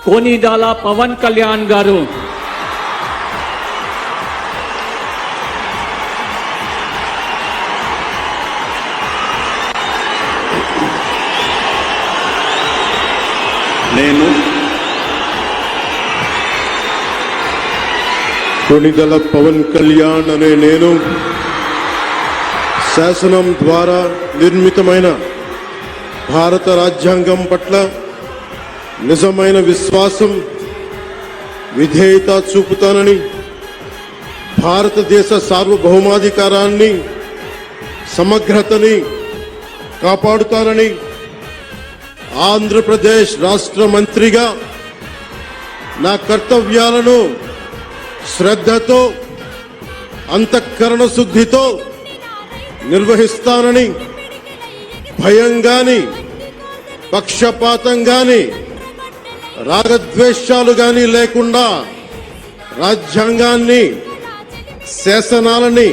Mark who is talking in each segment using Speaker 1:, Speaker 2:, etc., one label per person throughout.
Speaker 1: కొనిదెల పవన్ కళ్యాణ్ గారు
Speaker 2: నేను
Speaker 3: కొనిదెల పవన్ కళ్యాణ్ అనే నేను శాసనం ద్వారా నిర్మితమైన భారత రాజ్యాంగం పట్ల నిజమైన విశ్వాసం విధేయత చూపుతానని, భారతదేశ సార్వభౌమాధికారాన్ని సమగ్రతని కాపాడుతానని, ఆంధ్రప్రదేశ్ రాష్ట్ర మంత్రిగా నా కర్తవ్యాలను శ్రద్ధతో అంతఃకరణ శుద్ధితో నిర్వహిస్తానని, భయం గాని పక్షపాతం గాని రాగద్వేషాలు గాని లేకుండా రాజ్యాంగాన్ని శాసనాలని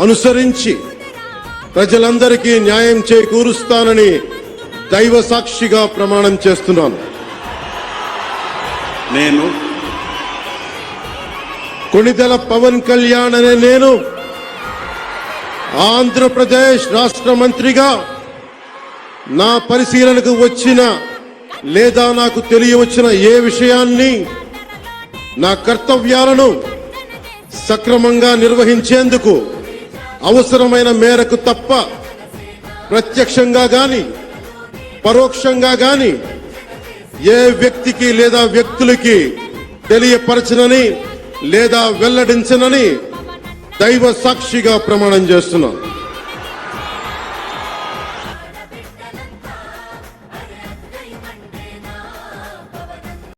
Speaker 3: అనుసరించి ప్రజలందరికీ న్యాయం చేకూరుస్తానని దైవ సాక్షిగా ప్రమాణం చేస్తున్నాను.
Speaker 2: నేను
Speaker 3: కొనిదెల పవన్ కళ్యాణ్ అనే నేను ఆంధ్రప్రదేశ్ రాష్ట్ర మంత్రిగా నా పరిశీలనకు వచ్చిన లేదా నాకు తెలియవచ్చిన ఏ విషయాన్ని, నా కర్తవ్యాలను సక్రమంగా నిర్వహించేందుకు అవసరమైన మేరకు తప్ప ప్రత్యక్షంగా గాని పరోక్షంగా గాని ఏ వ్యక్తికి లేదా వ్యక్తులకి తెలియపరచనని లేదా వెల్లడించనని దైవ సాక్షిగా ప్రమాణం చేస్తున్నాను.